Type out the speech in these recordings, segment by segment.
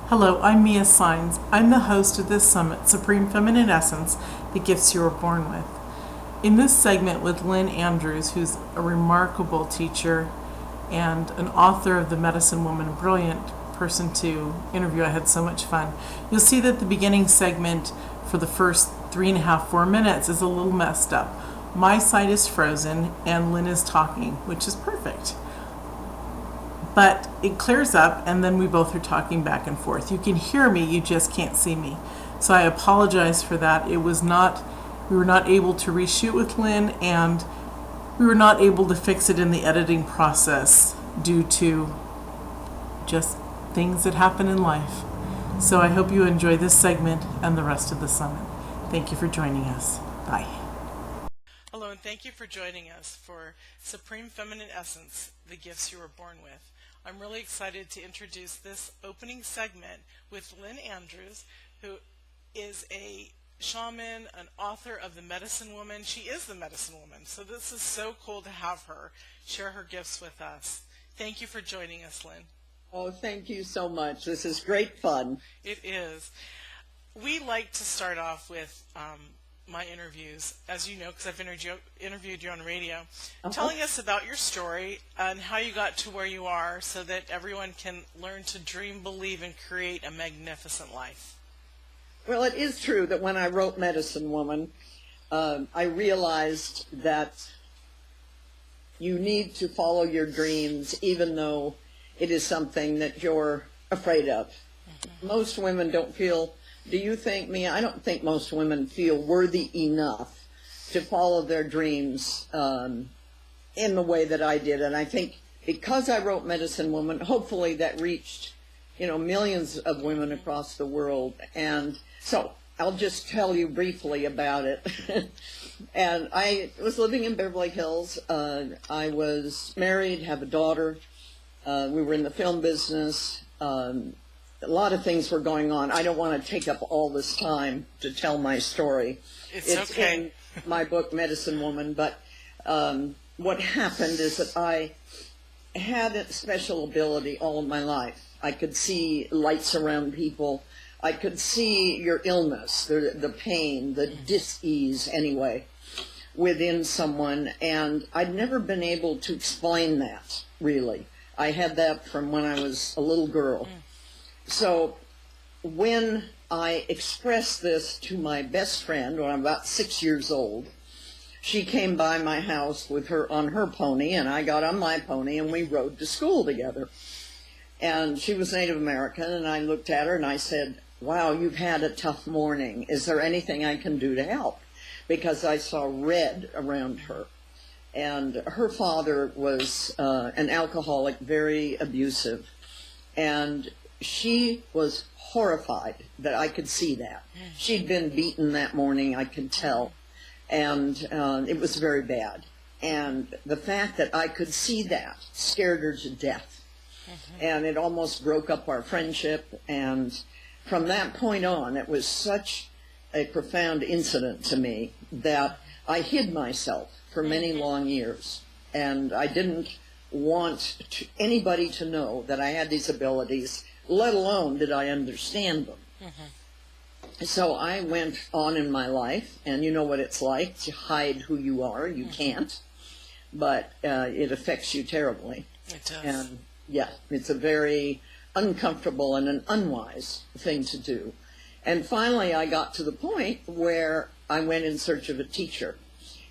Hello, I'm Mia Saenz. I'm the host of this summit, Supreme Feminine Essence, the Gifts You Were Born With. In this segment with Lynn Andrews, who's a remarkable teacher and an author of The Medicine Woman, a brilliant person to interview. I had so much fun. You'll see that the beginning segment for the first 3.5, 4 minutes is a little messed up. My side is frozen and Lynn is talking, which is perfect. But it clears up and then we both are talking back and forth. You can hear me, you just can't see me. So I apologize for that. We were not able to reshoot with Lynn, and we were not able to fix it in the editing process due to just things that happen in life. So I hope you enjoy this segment and the rest of the summit. Thank you for joining us. Bye. Hello, and thank you for joining us for Supreme Feminine Essence, the Gifts You Were Born With. I'm really excited to introduce this opening segment with Lynn Andrews, who is a shaman, an author of The Medicine Woman. She is the Medicine Woman, so this is so cool to have her share her gifts with us. Thank you for joining us, Lynn. Oh, thank you so much. This is great fun. It is. We like to start off with my interviews, as you know, because I've interviewed you on radio, telling us about your story and how you got to where you are so that everyone can learn to dream, believe, and create a magnificent life. Well, it is true that when I wrote Medicine Woman, I realized that you need to follow your dreams even though it is something that you're afraid of. Mm-hmm. Most women don't feel, do you think, Mia? I don't think most women feel worthy enough to follow their dreams in the way that I did. And I think because I wrote Medicine Woman, hopefully that reached, millions of women across the world. And so I'll just tell you briefly about it. And I was living in Beverly Hills. I was married, have a daughter. We were in the film business. A lot of things were going on. I don't want to take up all this time to tell my story. It's okay. In my book, Medicine Woman. But what happened is that I had a special ability all of my life. I could see lights around people. I could see your illness, the pain, the dis-ease anyway, within someone. And I'd never been able to explain that, really. I had that from when I was a little girl. So when I expressed this to my best friend when I'm about 6 years old, she came by my house with her on her pony, and I got on my pony, and we rode to school together. And she was Native American, and I looked at her and I said, "Wow, you've had a tough morning. Is there anything I can do to help?" Because I saw red around her. And her father was an alcoholic, very abusive. And she was horrified that I could see that. She'd been beaten that morning, I could tell. And it was very bad. And the fact that I could see that scared her to death. And it almost broke up our friendship. And from that point on, it was such a profound incident to me that I hid myself for many long years. And I didn't want anybody to know that I had these abilities, let alone did I understand them. So I went on in my life, and you know what it's like to hide who you are. You can't, but it affects you terribly. It does. And yeah, it's a very uncomfortable and an unwise thing to do. And finally I got to the point where I went in search of a teacher.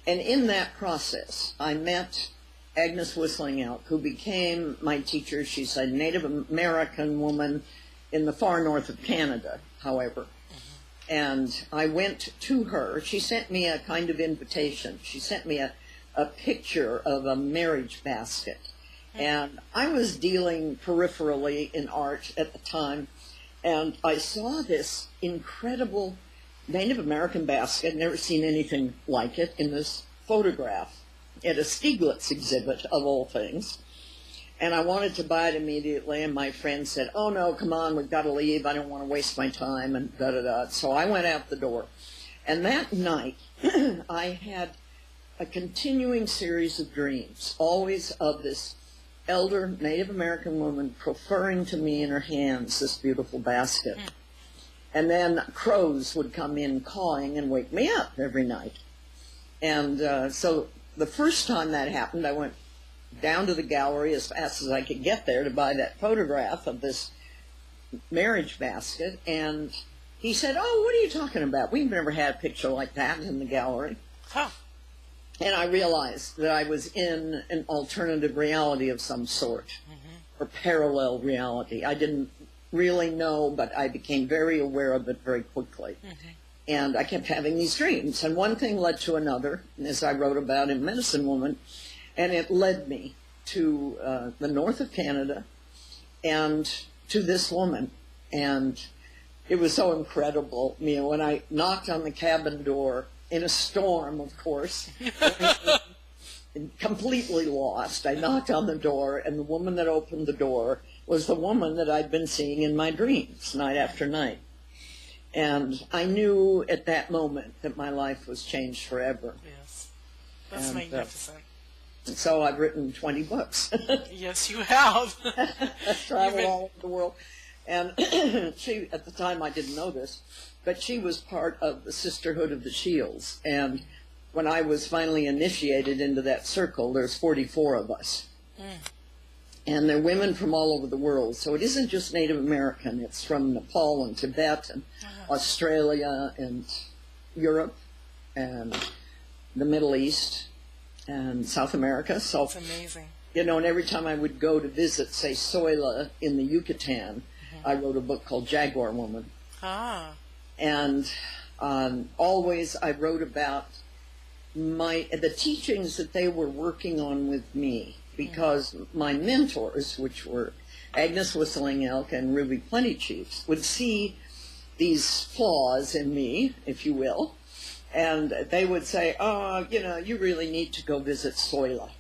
And in that process, I met Agnes Whistling Elk, who became my teacher. She's a Native American woman in the far north of Canada, however. And I went to her. She sent me a kind of invitation. She sent me a picture of a marriage basket. And I was dealing peripherally in art at the time, and I saw this incredible Native American basket, never seen anything like it, in this photograph at a Stieglitz exhibit, of all things. And I wanted to buy it immediately, and my friend said, "Oh no, come on, we've got to leave, I don't want to waste my time," and da-da-da. So I went out the door. And that night, I had a continuing series of dreams, always of this elder Native American woman proffering to me in her hands this beautiful basket. And then crows would come in cawing and wake me up every night. And so the first time that happened, I went down to the gallery as fast as I could get there to buy that photograph of this marriage basket. And he said, "Oh, what are you talking about? We've never had a picture like that in the gallery." Huh. And I realized that I was in an alternative reality of some sort, or parallel reality. I didn't really know, but I became very aware of it very quickly. And I kept having these dreams. And one thing led to another, as I wrote about in Medicine Woman, and it led me to the north of Canada and to this woman. And it was so incredible, Mia, when I knocked on the cabin door, in a storm, of course, completely lost. I knocked on the door, and the woman that opened the door was the woman that I'd been seeing in my dreams night after night. And I knew at that moment that my life was changed forever. Yes. That's magnificent. So I've written 20 books. Yes, you have. I've traveled all over the world. And she, at the time I didn't know this, but she was part of the Sisterhood of the Shields. And when I was finally initiated into that circle, there's 44 of us. And they're women from all over the world. So it isn't just Native American. It's from Nepal and Tibet and Australia and Europe and the Middle East and South America. So, that's amazing. You know, and every time I would go to visit, say, Soila in the Yucatan, I wrote a book called Jaguar Woman. And always I wrote about the teachings that they were working on with me, because my mentors, which were Agnes Whistling Elk and Ruby Plenty Chiefs, would see these flaws in me, if you will, and they would say, "Oh, you know, you really need to go visit Soila."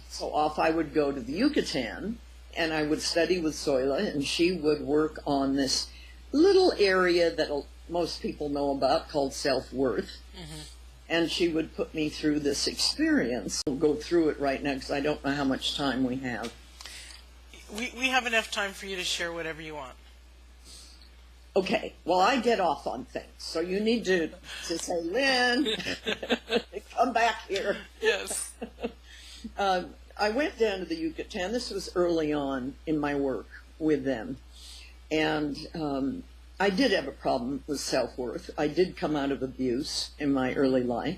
So off I would go to the Yucatan, and I would study with Soila, and she would work on this little area that most people know about called self-worth. And she would put me through this experience. We'll go through it right now because I don't know how much time we have. We have enough time for you to share whatever you want. Okay, well, I get off on things, so you need to say, "Lynn, come back here." Yes. I went down to the Yucatan. This was early on in my work with them. And I did have a problem with self-worth. I did come out of abuse in my early life.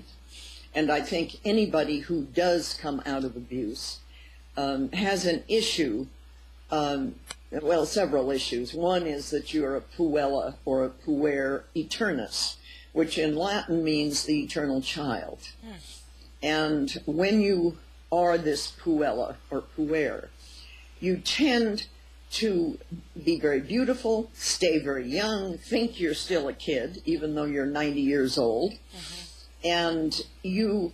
And I think anybody who does come out of abuse has an issue, well, several issues. One is that you're a puella or a puer eternus, which in Latin means the eternal child. And when you are this puella or puer, you tend to be very beautiful, stay very young, think you're still a kid, even though you're 90 years old, and you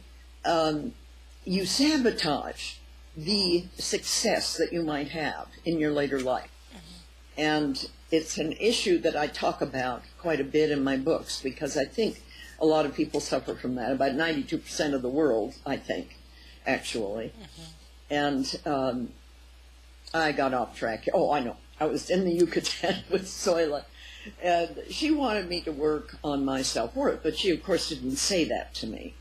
sabotage the success that you might have in your later life. And it's an issue that I talk about quite a bit in my books, because I think a lot of people suffer from that. About 92% of the world, I think, actually. And I got off track. Oh, I know. I was in the Yucatan with Soila, and she wanted me to work on my self-worth, but she, of course, didn't say that to me.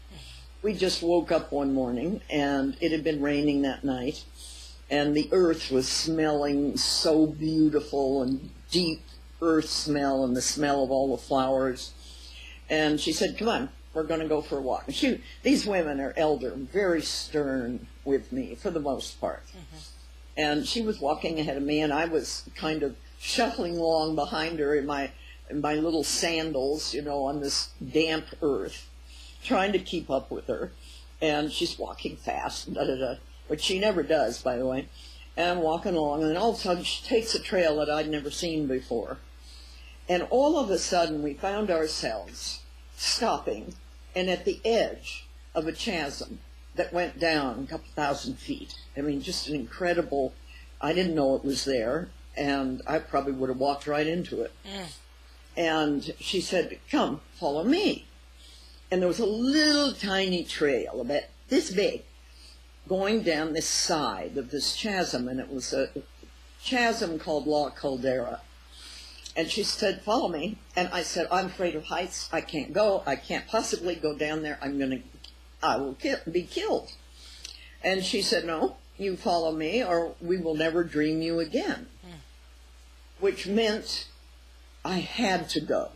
We just woke up one morning, and it had been raining that night, and the earth was smelling so beautiful, and deep earth smell, and the smell of all the flowers. And she said, "Come on, we're going to go for a walk." And these women are elder, very stern with me, for the most part. And she was walking ahead of me, and I was kind of shuffling along behind her in my little sandals, you know, on this damp earth, trying to keep up with her. And she's walking fast, which she never does, by the way. And I'm walking along, and then all of a sudden she takes a trail that I'd never seen before. And all of a sudden we found ourselves stopping and at the edge of a chasm that went down a couple thousand feet. I mean, just an incredible, I didn't know it was there, and I probably would have walked right into it. And she said, "Come, follow me." And there was a little tiny trail about this big going down this side of this chasm, and it was a chasm called La Caldera. And she said, follow me. And I said, I'm afraid of heights. I can't go. I can't possibly go down there. I will be killed. And she said, no, you follow me or we will never dream you again. Which meant I had to go.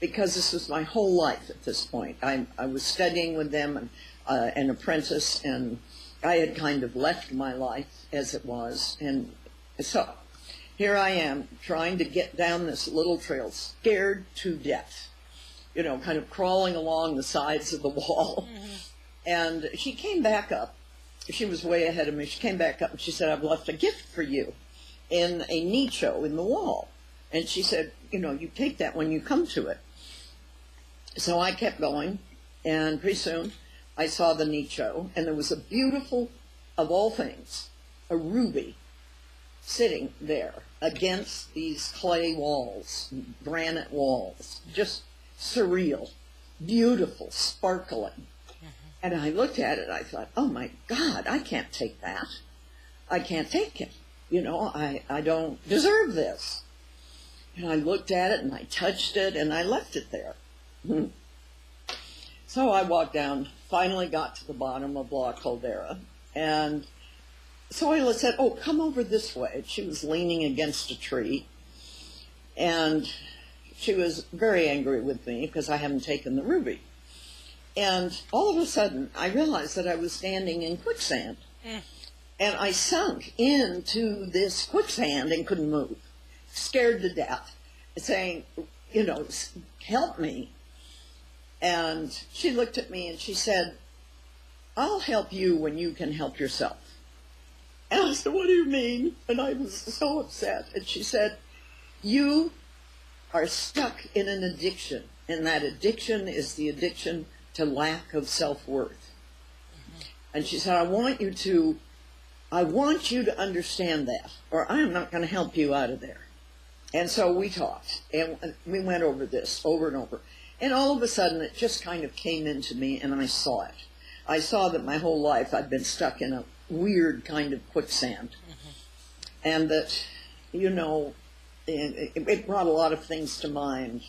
Because this was my whole life at this point. I was studying with them, and an apprentice, and I had kind of left my life as it was. And so here I am trying to get down this little trail, scared to death, kind of crawling along the sides of the wall. And she came back up. She was way ahead of me. She came back up and she said, I've left a gift for you in a nicho in the wall. And she said, you take that when you come to it. So I kept going, and pretty soon I saw the nicho, and there was a beautiful, of all things, a ruby sitting there against these clay walls, granite walls, just surreal, beautiful, sparkling. And I looked at it, I thought, oh my God, I can't take that. I can't take it. I don't deserve this. And I looked at it, and I touched it, and I left it there. So I walked down, finally got to the bottom of La Caldera, and so I said, oh, come over this way. She was leaning against a tree, and she was very angry with me because I hadn't taken the ruby. And all of a sudden, I realized that I was standing in quicksand, and I sunk into this quicksand and couldn't move, scared to death, saying, help me. And she looked at me and she said, I'll help you when you can help yourself. And I said, what do you mean? And I was so upset. And she said, you are stuck in an addiction, and that addiction is the addiction to lack of self-worth. And she said, I want you to understand that, or I'm not going to help you out of there. And so we talked, and we went over this over and over. And all of a sudden, it just kind of came into me, and I saw it. I saw that my whole life I'd been stuck in a weird kind of quicksand. And that, it brought a lot of things to mind.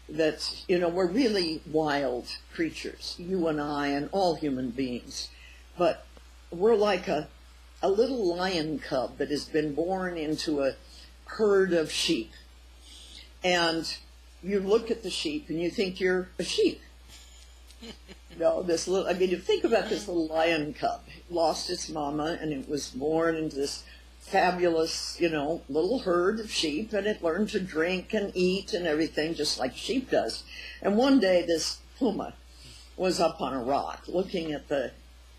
That, we're really wild creatures, you and I and all human beings. But we're like a little lion cub that has been born into a herd of sheep. And you look at the sheep and you think you're a sheep. You think about this little lion cub. It lost its mama, and it was born into this fabulous, little herd of sheep, and it learned to drink and eat and everything just like sheep does. And one day this puma was up on a rock looking at the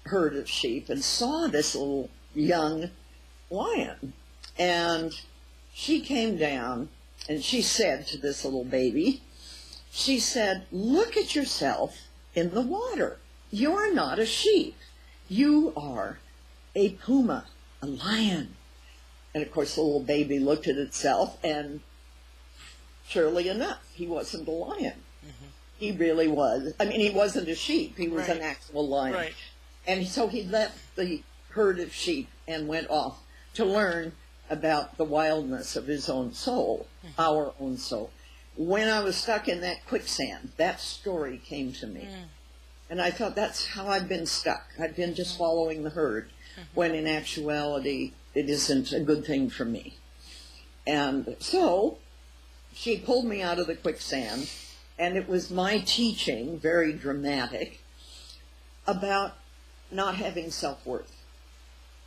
herd of sheep and saw this little young lion. And she came down and she said to this little baby, she said, look at yourself in the water. You're not a sheep. You are a puma, a lion. And of course the little baby looked at itself, and surely enough, he wasn't a lion. He really was. I mean, he wasn't a sheep. He was an actual lion. Right. And so he left the herd of sheep and went off to learn about the wildness of his own soul, our own soul. When I was stuck in that quicksand, that story came to me. And I thought, that's how I've been stuck. I've been just following the herd, when in actuality, it isn't a good thing for me. And so she pulled me out of the quicksand, and it was my teaching, very dramatic, about not having self-worth.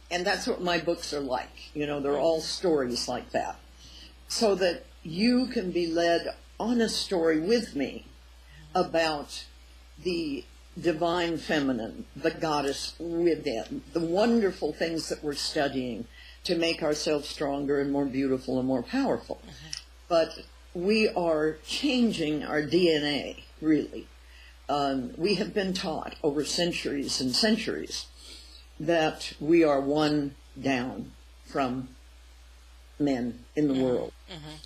And that's what my books are like. They're all stories like that. So that you can be led on a story with me about the divine feminine, the goddess within, the wonderful things that we're studying to make ourselves stronger and more beautiful and more powerful. But we are changing our DNA, really. We have been taught over centuries and centuries that we are one down from men in the world.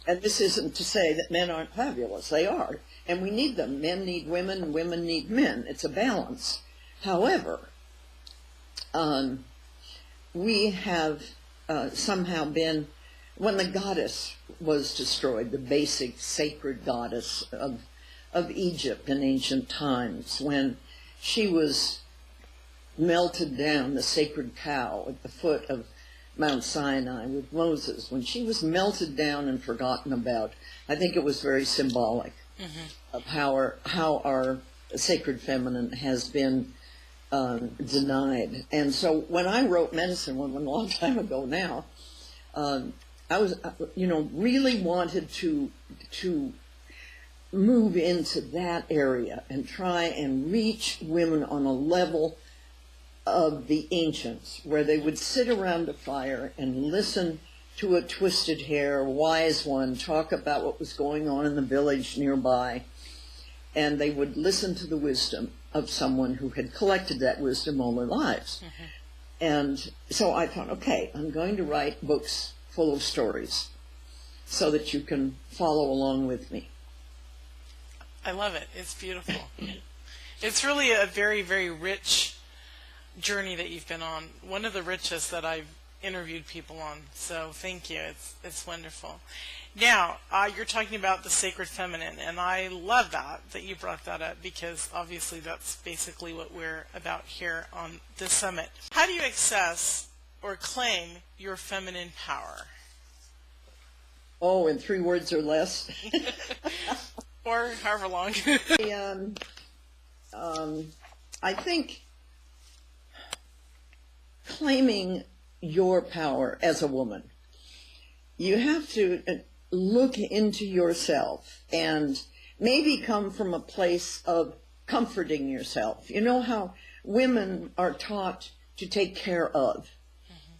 And this isn't to say that men aren't fabulous. They are. And we need them. Men need women, and women need men. It's a balance. However, we have somehow been, when the goddess was destroyed, the basic sacred goddess of Egypt in ancient times, when she was melted down, the sacred cow at the foot of Mount Sinai with Moses, when she was melted down and forgotten about, I think it was very symbolic of how our sacred feminine has been denied. And so when I wrote Medicine Woman a long time ago now, I was, really wanted to move into that area and try and reach women on a level of the ancients, where they would sit around a fire and listen to a twisted hair, wise one, talk about what was going on in the village nearby, and they would listen to the wisdom of someone who had collected that wisdom all their lives. And so I thought, okay, I'm going to write books full of stories so that you can follow along with me. I love it. It's beautiful. It's really a very, very rich journey that you've been on. One of the richest that I've interviewed people on. So thank you. It's wonderful. Now, you're talking about the sacred feminine, and I love that you brought that up, because obviously that's basically what we're about here on this summit. How do you access or claim your feminine power? Oh, in 3 words or less. Or however long. I think claiming your power as a woman, you have to look into yourself and maybe come from a place of comforting yourself. You know how women are taught to take care of,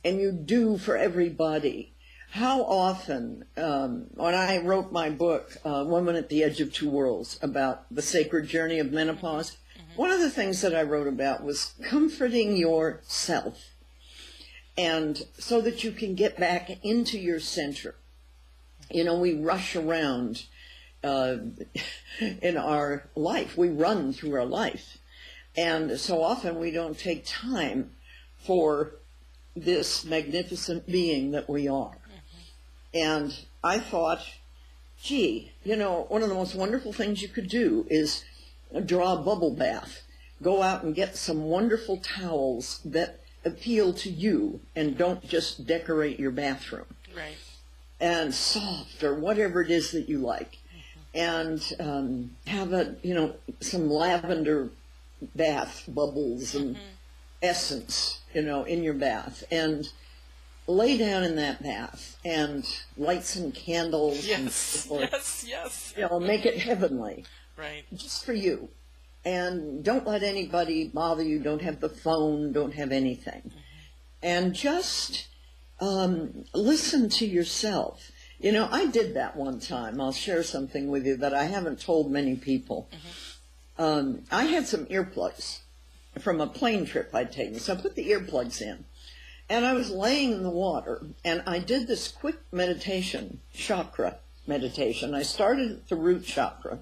and you do for everybody. How often, when I wrote my book, Woman at the Edge of Two Worlds, about the sacred journey of menopause, one of the things that I wrote about was comforting yourself, and so that you can get back into your center. You know, we rush around in our life. We run through our life. And so often we don't take time for this magnificent being that we are. And I thought, gee, one of the most wonderful things you could do is draw a bubble bath. Go out and get some wonderful towels that appeal to you and don't just decorate your bathroom. Right. And soft, or whatever it is that you like. And have some lavender bath bubbles and essence, in your bath. And lay down in that bath and light some candles. Yes, or, yes. Make it heavenly. Right. Just for you. And don't let anybody bother you. Don't have the phone. Don't have anything. And just listen to yourself. I did that one time. I'll share something with you that I haven't told many people. I had some earplugs from a plane trip I'd taken. So I put the earplugs in. And I was laying in the water, and I did this quick meditation, chakra meditation. I started at the root chakra,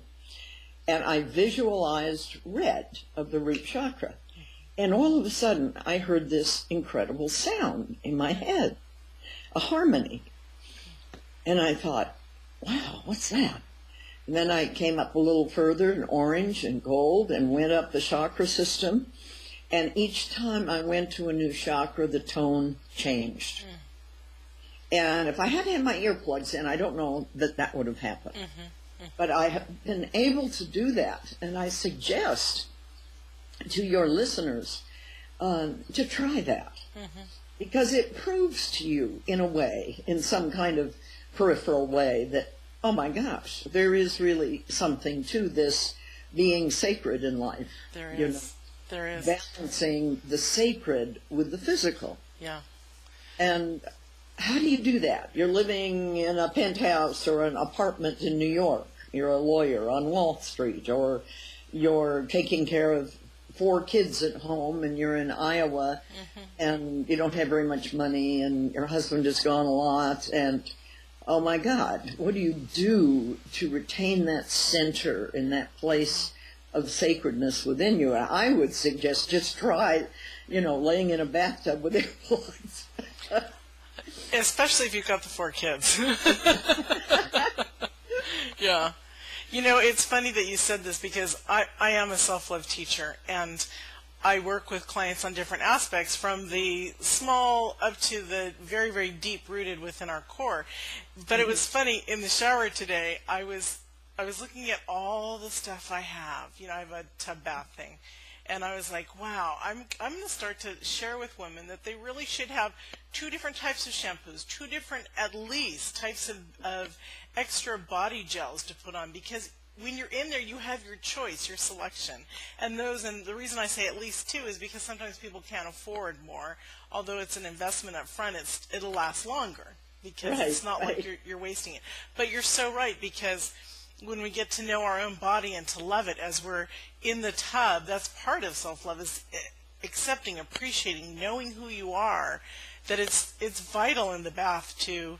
and I visualized red of the root chakra. And all of a sudden, I heard this incredible sound in my head, a harmony. And I thought, wow, what's that? And then I came up a little further, in orange and gold, and went up the chakra system. And each time I went to a new chakra, the tone changed. And if I hadn't had my earplugs in, I don't know that would have happened. But I have been able to do that. And I suggest to your listeners to try that. Because it proves to you, in a way, in some kind of peripheral way, that, oh my gosh, there is really something to this being sacred in life. There is. There is. Balancing the sacred with the physical. Yeah. And how do you do that? You're living in a penthouse or an apartment in New York. You're a lawyer on Wall Street, or you're taking care of 4 kids at home, and you're in Iowa, and you don't have very much money, and your husband is gone a lot, and oh my God, what do you do to retain that center in that place of sacredness within you? I would suggest just try laying in a bathtub with earplugs. Especially if you've got the 4 kids. Yeah. It's funny that you said this because I am a self-love teacher, and I work with clients on different aspects, from the small up to the very, very deep-rooted within our core. But it was funny, in the shower today, I was looking at all the stuff I have. I have a tub bath thing. And I was like, wow, I'm going to start to share with women that they really should have 2 different types of shampoos, 2 different, at least, types of extra body gels to put on, because when you're in there, you have your choice, your selection. And the reason I say at least 2 is because sometimes people can't afford more. Although it's an investment up front, it'll last longer, because it's not like you're wasting it. But you're so right, because when we get to know our own body and to love it as we're in the tub, that's part of self-love, is accepting, appreciating, knowing who you are, that it's vital in the bath to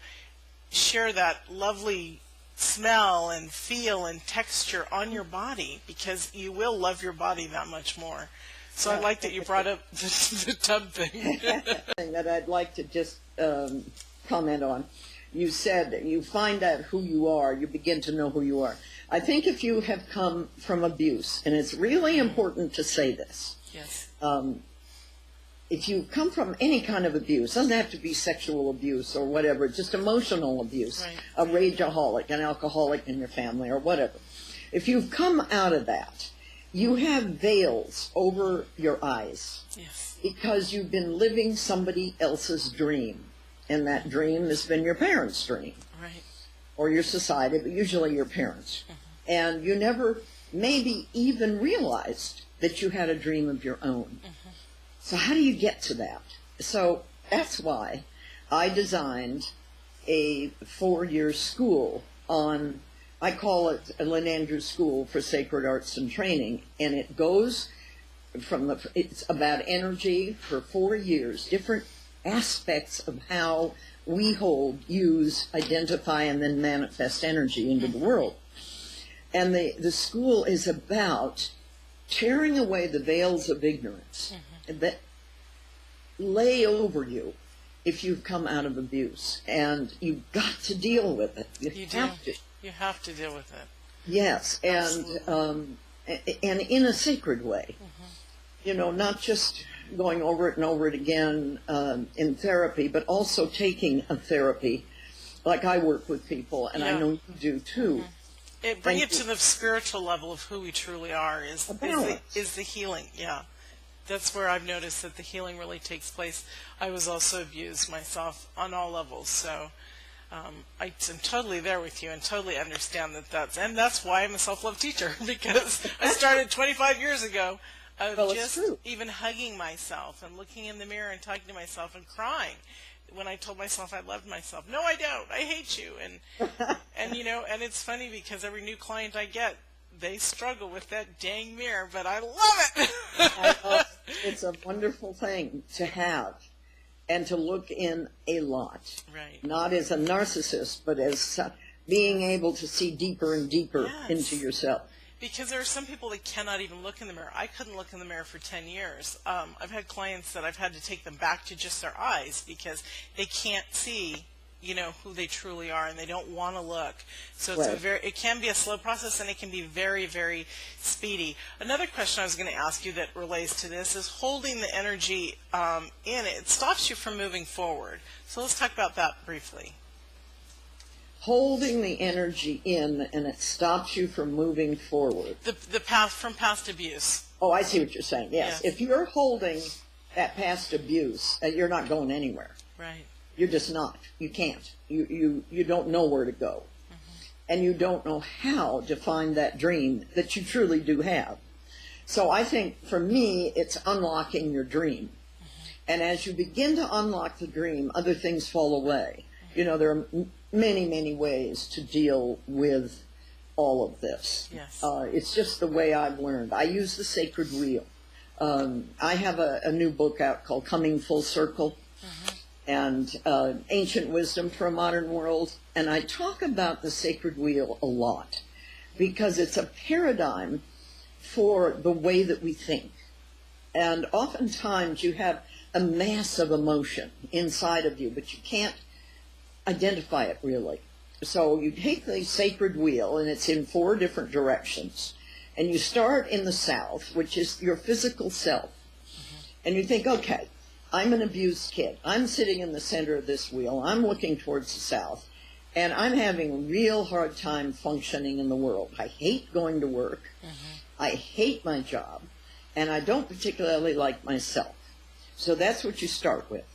share that lovely smell and feel and texture on your body, because you will love your body that much more. So I like that you brought up the tub thing. That I'd like to just comment on. You said that you find out who you are, you begin to know who you are. I think if you have come from abuse, and it's really important to say this. Yes. If you come from any kind of abuse, doesn't have to be sexual abuse or whatever, just emotional abuse, a rageaholic, an alcoholic in your family or whatever. If you've come out of that, you have veils over your eyes. Yes. Because you've been living somebody else's dream. And that dream has been your parents' dream. Right. Or your society, but usually your parents. And you never maybe even realized that you had a dream of your own. So how do you get to that? So that's why I designed a 4-year school on, I call it a Lynn Andrews School for Sacred Arts and Training, and it goes from it's about energy for 4 years, different aspects of how we hold, use, identify, and then manifest energy into the world. And the school is about tearing away the veils of ignorance that lay over you if you've come out of abuse. And you've got to deal with it. You have to. You have to deal with it. Yes, and in a sacred way. Not just going over it and over it again in therapy, but also taking a therapy, like I work with people, and I know you do too. Bring it to the spiritual level of who we truly are is the healing. Yeah, that's where I've noticed that the healing really takes place. I was also abused myself on all levels, so I'm totally there with you and totally understand that's why I'm a self-love teacher, because I started 25 years ago. Just even hugging myself and looking in the mirror and talking to myself and crying when I told myself I loved myself. No, I don't. I hate you. And it's funny because every new client I get, they struggle with that dang mirror, but I love it. It's a wonderful thing to have and to look in a lot. Right. Not as a narcissist, but as being able to see deeper and deeper into yourself. Because there are some people that cannot even look in the mirror. I couldn't look in the mirror for 10 years. I've had clients that I've had to take them back to just their eyes because they can't see, who they truly are, and they don't want to look. So it's it can be a slow process, and it can be very, very speedy. Another question I was going to ask you that relates to this is holding the energy in it. It stops you from moving forward. So let's talk about that briefly. Holding the energy in, and it stops you from moving forward. The path from past abuse. Oh, I see what you're saying. Yes. If you're holding that past abuse, you're not going anywhere. Right. You're just not. You can't. You don't know where to go. And you don't know how to find that dream that you truly do have. So I think, for me, it's unlocking your dream. And as you begin to unlock the dream, other things fall away. There are many, many ways to deal with all of this. Yes. It's just the way I've learned. I use the sacred wheel. I have a new book out called Coming Full Circle, and Ancient Wisdom for a Modern World. And I talk about the sacred wheel a lot because it's a paradigm for the way that we think. And oftentimes you have a mass of emotion inside of you, but you can't identify it really. So you take the sacred wheel, and it's in 4 different directions, and you start in the south, which is your physical self. And you think, okay, I'm an abused kid. I'm sitting in the center of this wheel. I'm looking towards the south, and I'm having a real hard time functioning in the world. I hate going to work. I hate my job, and I don't particularly like myself. So that's what you start with.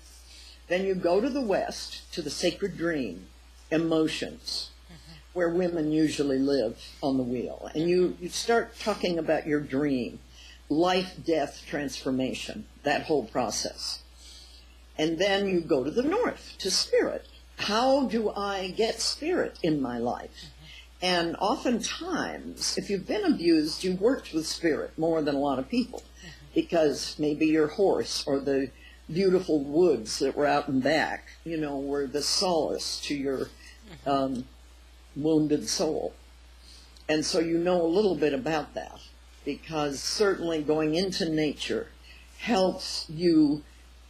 Then you go to the west, to the sacred dream, emotions, where women usually live on the wheel. And you start talking about your dream, life, death, transformation, that whole process. And then you go to the north, to spirit. How do I get spirit in my life? And oftentimes, if you've been abused, you've worked with spirit more than a lot of people, because maybe your horse or the beautiful woods that were out and back, were the solace to your wounded soul. And so you know a little bit about that, because certainly going into nature helps you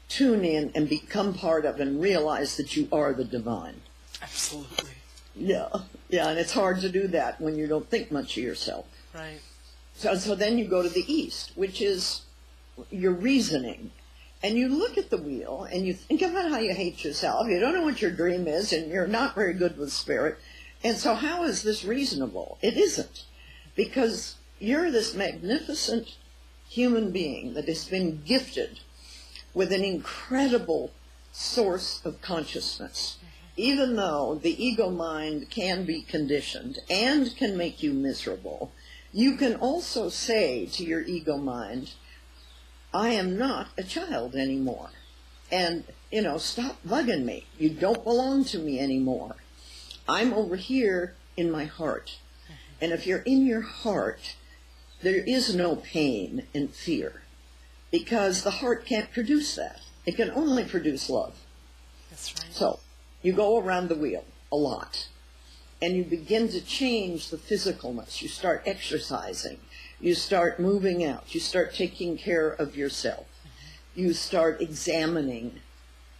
tune in and become part of and realize that you are the divine. Absolutely. Yeah, and it's hard to do that when you don't think much of yourself. Right. So then you go to the east, which is your reasoning. And you look at the wheel, and you think about how you hate yourself. You don't know what your dream is, and you're not very good with spirit. And so how is this reasonable? It isn't. Because you're this magnificent human being that has been gifted with an incredible source of consciousness. Even though the ego mind can be conditioned and can make you miserable, you can also say to your ego mind, I am not a child anymore. And, stop bugging me. You don't belong to me anymore. I'm over here in my heart. And if you're in your heart, there is no pain and fear, because the heart can't produce that. It can only produce love. That's right. So you go around the wheel a lot, and you begin to change the physicalness. You start exercising. You start moving out. You start taking care of yourself. You start examining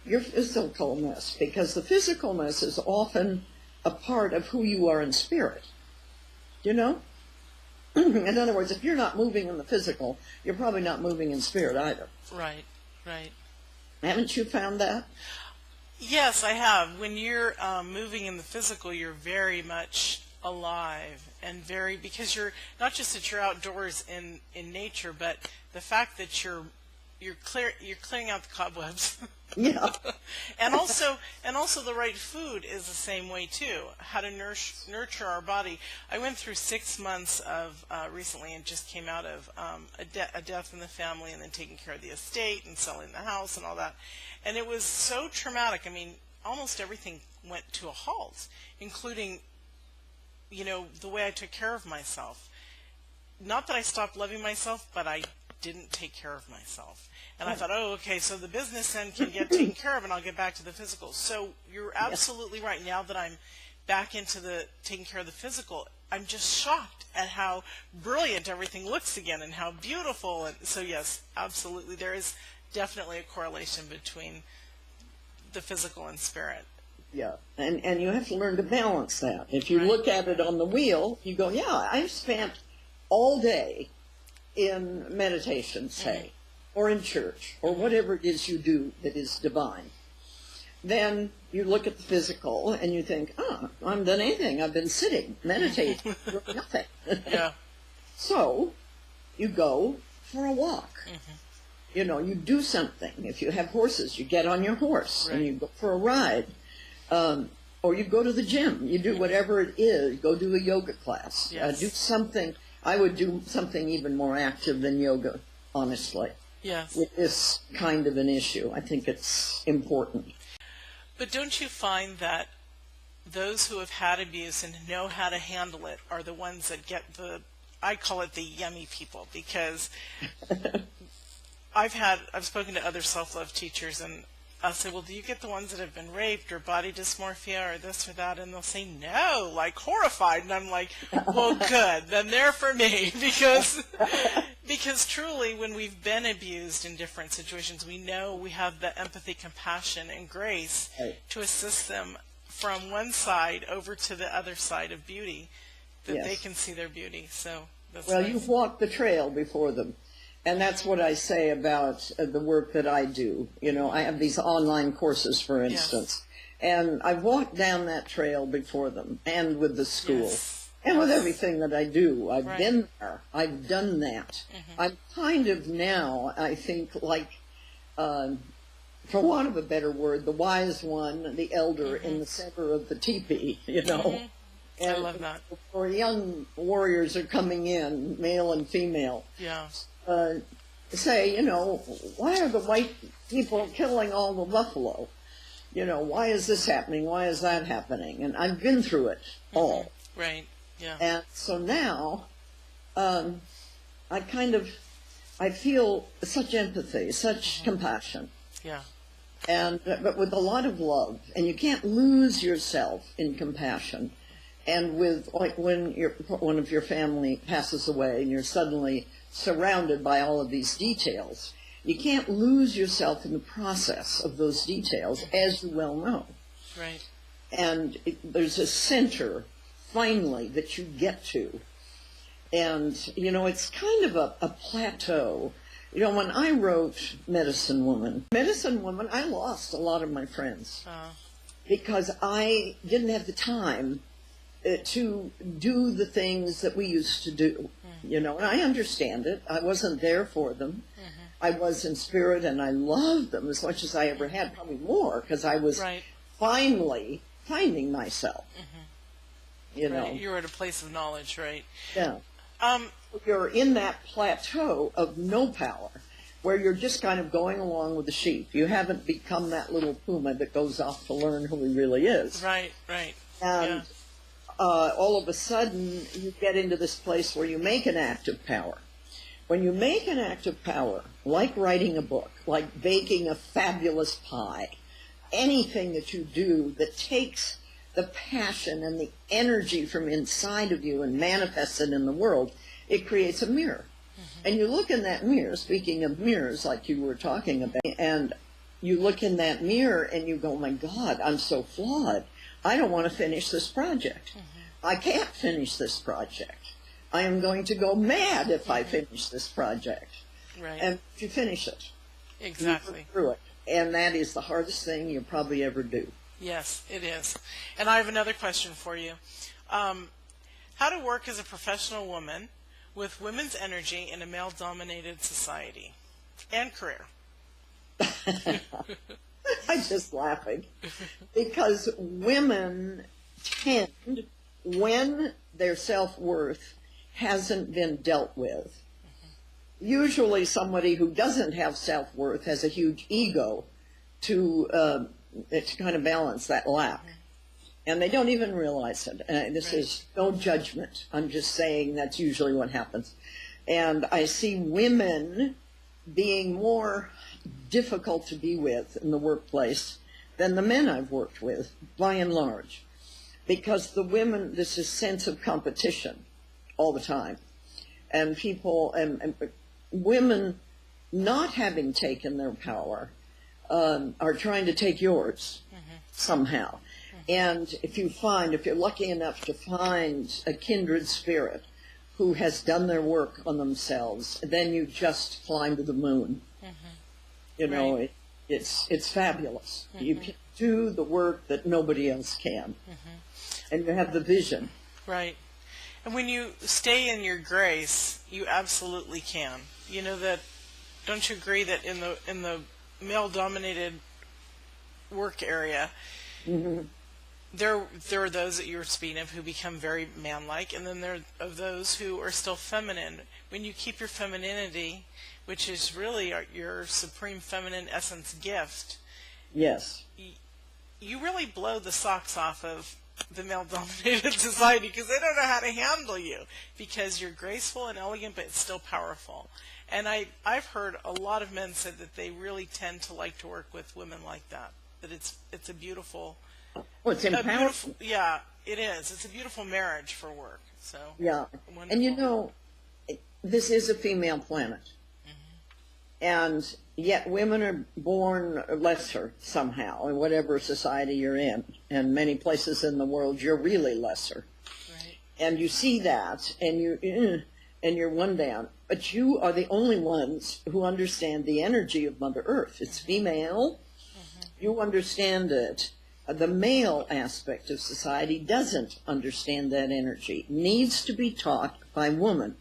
your physicalness, because the physicalness is often a part of who you are in spirit. In other words, if you're not moving in the physical, you're probably not moving in spirit either. Right. Haven't you found that? Yes, I have. When you're moving in the physical, you're very much alive, and because you're not just that you're outdoors in nature, but the fact that you're clearing out the cobwebs. Yeah. and also the right food is the same way too. How to nurture our body. I went through 6 months of recently, and just came out of a death in the family, and then taking care of the estate and selling the house and all that. And it was so traumatic. I mean, almost everything went to a halt, including the way I took care of myself. Not that I stopped loving myself, but I didn't take care of myself. And I thought, okay, so the business end can get taken care of, and I'll get back to the physical. So you're absolutely right. Now that I'm back into the taking care of the physical, I'm just shocked at how brilliant everything looks again, and how beautiful. And so yes, absolutely, there is definitely a correlation between the physical and spirit. Yeah, and you have to learn to balance that. If you look at it on the wheel, you go, yeah, I've spent all day in meditation, say, or in church, or whatever it is you do that is divine. Then you look at the physical, and you think, I haven't done anything. I've been sitting, meditating, doing nothing. Yeah. So you go for a walk. You do something. If you have horses, you get on your horse, and you go for a ride. Or you go to the gym. You do whatever it is. Go do a yoga class. Yes. Do something. I would do something even more active than yoga, honestly. Yes. With this kind of an issue. I think it's important. But don't you find that those who have had abuse and know how to handle it are the ones that get I call it the yummy people, because I've spoken to other self-love teachers, and I'll say, well, do you get the ones that have been raped or body dysmorphia or this or that? And they'll say, no, like horrified. And I'm like, well, good. Then they're for me because truly when we've been abused in different situations, we know we have the empathy, compassion, and grace to assist them from one side over to the other side of beauty, that they can see their beauty. So that's nice. You've walked the trail before them. And that's what I say about the work that I do. You know, I have these online courses, for instance, and I've walked down that trail before them, and with the school, and with everything that I do. I've been there. I've done that. I'm kind of now, I think, like, for want of a better word, the wise one, the elder in the center of the teepee, you know. And I love that. For young warriors are coming in, male and female. Yeah. Say, you know, why are the white people killing all the buffalo? You know, why is this happening? Why is that happening? And I've been through it all. Right, yeah. And so now, I feel such empathy, such compassion. Yeah. And, but with a lot of love. And you can't lose yourself in compassion. And with, like, when one of your family passes away and you're suddenly surrounded by all of these details, you can't lose yourself in the process of those details, as you well know. Right. And there's a center, finally, that you get to. And, you know, it's kind of a plateau. You know, when I wrote Medicine Woman, I lost a lot of my friends because I didn't have the time to do the things that we used to do, you know, and I understand it. I wasn't there for them. I was in spirit, and I loved them as much as I ever had, probably more, because I was finally finding myself, you know. You're at a place of knowledge, right? Yeah. You're in that plateau of no power, where you're just kind of going along with the sheep. You haven't become that little puma that goes off to learn who he really is. Right, right. And all of a sudden, you get into this place where you make an act of power. When you make an act of power, like writing a book, like baking a fabulous pie, anything that you do that takes the passion and the energy from inside of you and manifests it in the world, it creates a mirror. And you look in that mirror, speaking of mirrors like you were talking about, and you look in that mirror and you go, my God, I'm so flawed. I don't want to finish this project. I can't finish this project. I am going to go mad if I finish this project. Right. And you finish it. Exactly. You go through it. And that is the hardest thing you'll probably ever do. Yes, it is. And I have another question for you. How to work as a professional woman with women's energy in a male-dominated society and career. I'm just laughing. Because women tend, when their self-worth hasn't been dealt with, usually somebody who doesn't have self-worth has a huge ego to kind of balance that lack. And they don't even realize it. This is no judgment. I'm just saying that's usually what happens. And I see women being more difficult to be with in the workplace than the men I've worked with, by and large. Because the women, there's this sense of competition all the time. And people, and women not having taken their power are trying to take yours somehow. And if you're lucky enough to find a kindred spirit who has done their work on themselves, then you just climb to the moon. You know, it's fabulous. You can do the work that nobody else can. And you have the vision. Right. And when you stay in your grace, you absolutely can. You know that, don't you agree that in the male-dominated work area, there are those that you're speaking of who become very man-like, and then there are those who are still feminine. When you keep your femininity, which is really your supreme feminine essence gift, yes, you really blow the socks off of the male-dominated society because they don't know how to handle you because you're graceful and elegant, but it's still powerful. And I've heard a lot of men say that they really tend to like to work with women like that. That it's a beautiful, Well, it's empowering. yeah, it is. It's a beautiful marriage for work. So Yeah. wonderful. And you know, this is a female planet. And yet women are born lesser somehow in whatever society you're in. And many places in the world, you're really lesser. Right. And you see that, and you're one down. But you are the only ones who understand the energy of Mother Earth. It's female. You understand it. The male aspect of society doesn't understand that energy. Needs to be taught by woman.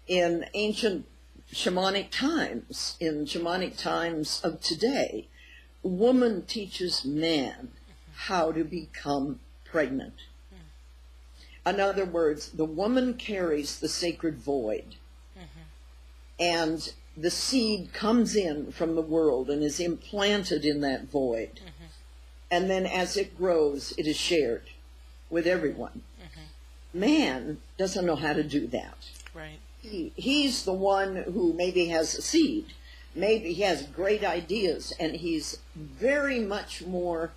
In ancient shamanic times, in shamanic times of today, woman teaches man how to become pregnant. In other words, the woman carries the sacred void, and the seed comes in from the world and is implanted in that void. And then as it grows, it is shared with everyone. Man doesn't know how to do that. Right. He's the one who maybe has a seed, maybe he has great ideas, and he's very much more,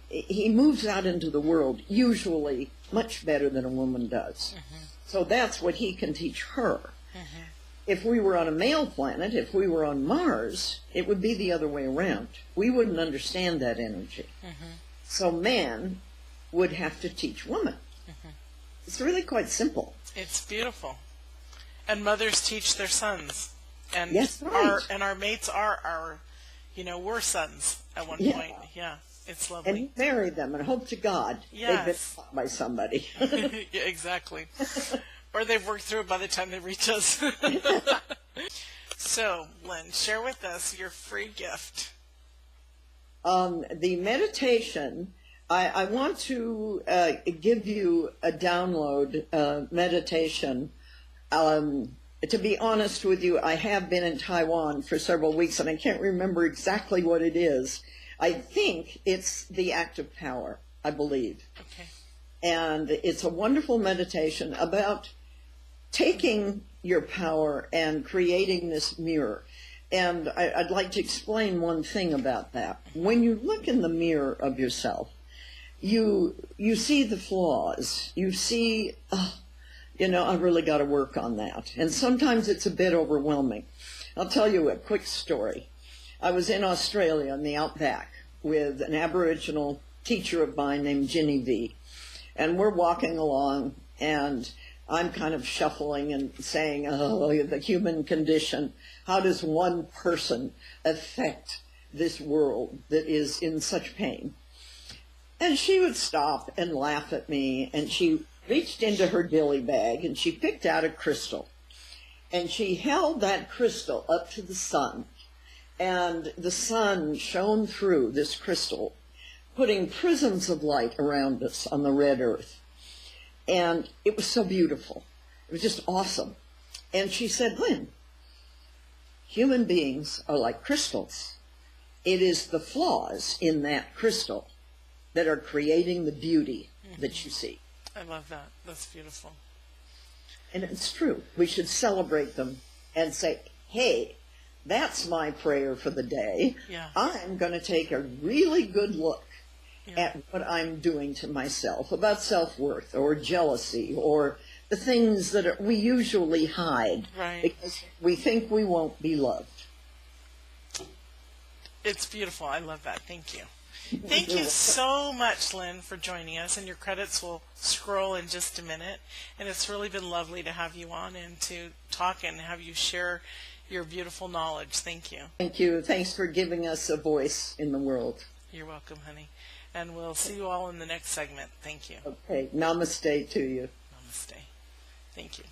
he moves out into the world usually much better than a woman does. So that's what he can teach her. If we were on a male planet, if we were on Mars, it would be the other way around. We wouldn't understand that energy. So man would have to teach woman. It's really quite simple. It's beautiful. And mothers teach their sons. And Yes, right. our mates are our, we're sons at one Yeah. point. Yeah, it's And lovely. you marry them and hope to God they've been Yes. taught by somebody. Yeah, exactly. Or they've worked through it by the time they reach us. So, Lynn, share with us your free gift. The meditation, I want to give you a download meditation. To be honest with you, I have been in Taiwan for several weeks, and I can't remember exactly what it is. I think it's the active power, I believe. Okay. And it's a wonderful meditation about taking your power and creating this mirror. And I'd like to explain one thing about that. When you look in the mirror of yourself, you see the flaws. You see, I've really got to work on that. And sometimes it's a bit overwhelming. I'll tell you a quick story. I was in Australia in the outback with an Aboriginal teacher of mine named Ginny V. And we're walking along, and I'm kind of shuffling and saying, the human condition. How does one person affect this world that is in such pain? And she would stop and laugh at me, and she reached into her dilly bag, and she picked out a crystal. And she held that crystal up to the sun, and the sun shone through this crystal, putting prisms of light around us on the red earth. And it was so beautiful. It was just awesome. And she said, Lynn, human beings are like crystals. It is the flaws in that crystal that are creating the beauty that you see. I love that. That's beautiful. And it's true. We should celebrate them and say, hey, that's my prayer for the day. Yeah. I'm going to take a really good look at what I'm doing to myself about self-worth or jealousy or the things that we usually hide because we think we won't be loved. It's beautiful. I love that. Thank you. Thank you so much, Lynn, for joining us, and your credits will scroll in just a minute. And it's really been lovely to have you on and to talk and have you share your beautiful knowledge. Thank you. Thank you. Thanks for giving us a voice in the world. You're welcome, honey. And we'll see you all in the next segment. Thank you. Okay. Namaste to you. Namaste. Thank you.